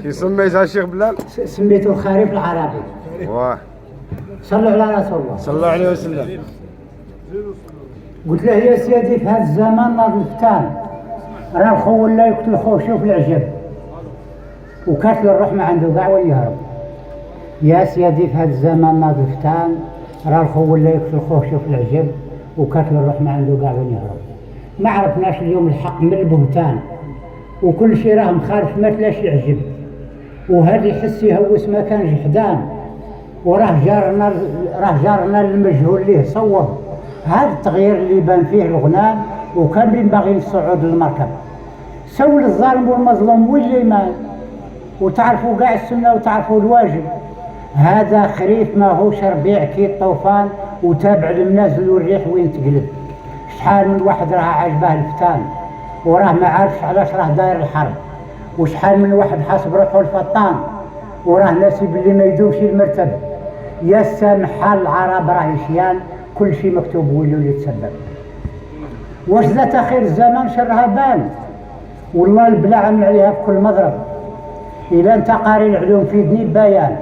كي سميتها الشيخ بلال؟ سميته الخريف العربي. واه صلوا على رسول الله صلى الله عليه وسلم. قلت له يا سيدي في هذا الزمان ناض الفتان، راه الخو ولا يقتل خوه، شوف العجب، وكاتل الروح ما عنده كاع وين يهرب. يا سيدي في هذا الزمان ناض الفتان، راه الخو ولا يقتل خوه، شوف العجب، وكاتل الروح ما عنده كاع وين يهرب. ما عرفناش اليوم الحق من البهتان، وكل شيء راه مخالف ما تلاش يعجب، وهذا يحس يهوس ما كان جحدان، وراه جارنا المجهول ليه صوب. هذا التغيير اللي بان فيه الغنام، وكان ينبغي الصعود للمركب. سول الظالم والمظلوم واللي مال، وتعرفوا كاع السنه وتعرفوا الواجب. هذا خريف ما هوش ربيع كي الطوفان، وتابع المنازل والريح وين تقلب. شحال من واحد راه عجبه الفتان، وراه ما عارفش علاش راه داير الحرب. وشحال من واحد حاسب روحه الفطان، وراه ناسي باللي ما يدومش المرتب. يا سامح العرب راه شيان، كل شيء مكتوب ويلو اللي يتسبب. واش ذات خير الزمان شرها بان، والله البلا عم عليها في كل مضرب. إلا انت قاري العلوم في دني بيان،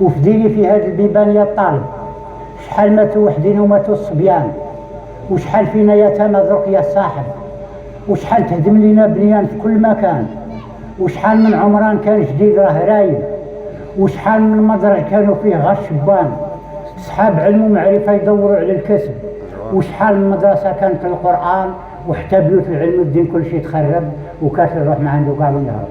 وفي ديني في هذا البيبان يا الطالب. شحال ماتوا وحدين وماتوا الصبيان، وشحال فينا يتامى ذرك يا صاحب، وشحال تهدم لنا بنيان في كل مكان، وشحال من عمران كان جديد راه رايب، وشحال من مدرج كانوا فيه غير شبان صحاب علم ومعرفة يدوروا على الكسب، وشحال من مدرسة كانت القرآن، وحتى بيوت العلم والدين كل شيء تخرب، وكاش الروح ما عنده كاع وين يهرب.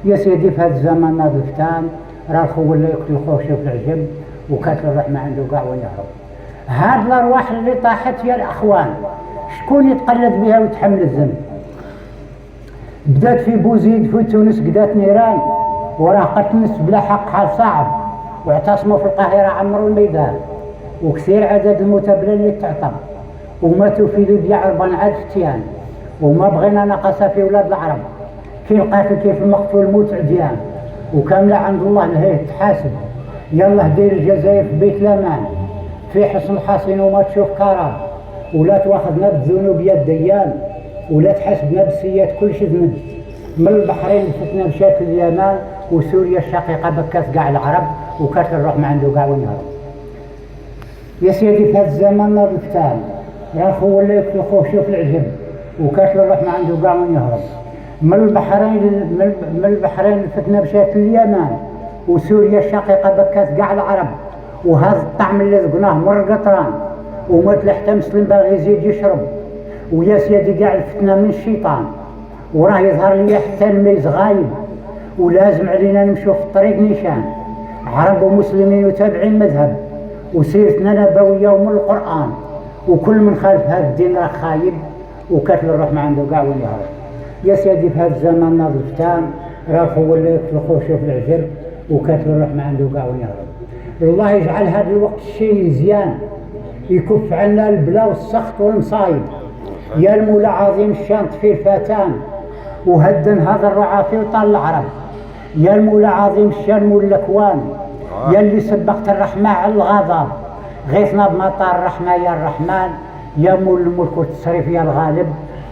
يا سيدي في هذا الزمان ناض الفتان، راه الخو ولا يقتل خوه، شوف العجب، وكاش الروح ما عنده كاع وين يهرب. هاد الارواح اللي طاحت يا الاخوان، شكون يتقلد بها ويتحمل الذنب؟ بدات في بوزيد في تونس قدات نيران، وراه قتلت بلا حق حال صعب، واعتصموا في القاهره عمروا الميدان، وكثير عدد الموتى بلا اللي تعطى، وماتوا في ليبيا 4 فتيان، وما بغينا نقص في ولاد العرب. كي القاتل كيف المقتول موت عديان، وكامله عند الله نهايه تحاسب. يلا دير الجزائر في بيت الامان، في حصن الحصين وما تشوف كرام، ولا تواخذنا بالذنوب يا الديان، ولا تحاسبنا بالسيئات كل شيء ذنب. من البحرين فتنا مشات اليمن، وسوريا الشقيقه بكات كاع العرب، وكاش الروح ما عنده كاع وين يهرب. يا سيدي في هذا الزمان ناض الفتان، راه الخو ولا يقتل خوه، شوف العجب، وكاش الروح ما عنده كاع وين يهرب. من البحرين الفتنه مشات اليمن، وسوريا الشقيقه بكات كاع العرب، وهذا الطعم اللي ذقناه مر القطران، ومات لحتى مسلم باغي يزيد يشرب. ويا سيدي كاع الفتنه من الشيطان، وراه يظهر لي حتى الميز غايب، ولازم علينا نمشوا في الطريق نيشان، عرب ومسلمين وتابعين مذهب، وسيرتنا نبويه ومن القران، وكل من خالف هذا الدين راه خايب، وكاتل الروح ما عنده كاع وين يهرب. يا سيدي في هذا الزمان ناض الفتان، راه الخو ولا يقتل خوه، شوف العجب، وكاتل الروح ما عنده كاع وين يهرب. الله يجعل هذا الوقت الشيء مزيان، يكف عنا البلا والسخط والمصايب. يا المولى عظيم الشان طفي الفتان، وهدن هذا الرعافي وطال العرب. يا المولى عظيم الشان مول الاكوان، يا اللي سبقت الرحمة على الغضب، غيثنا بمطار الرحمة يا الرحمن. يا مول الملك والتصريف يا الغالب،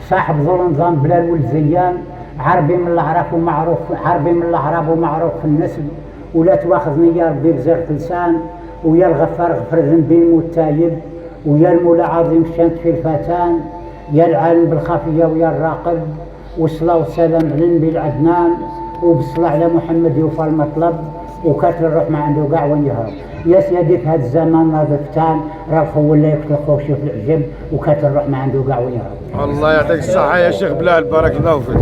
صاحب ذو النظام بلا الولد زيان، عربي من العرب ومعروف، عربي من العرب ومعروف في النسب، ولا تواخذني يا ربي بزرق لسان. ويا الغفار غفر ذنبي والتايب، ويا المولى عظيم الشان في الفتان، يا العالم بالخفيه ويا الراقب، والصلاه والسلام على النبي العدنان، وبالصلاه على محمد يوفى المطلب، وكاتل الروح ما عنده كاع وين يهرب. يا سيدي في هذا الزمان ناض الفتان، راه الخو ولا يقتل خوه، شوف العجب، وكاتل الروح ما عنده كاع وين يهرب. الله يعطيك الصحه يا شيخ بلال، بارك الله فيك.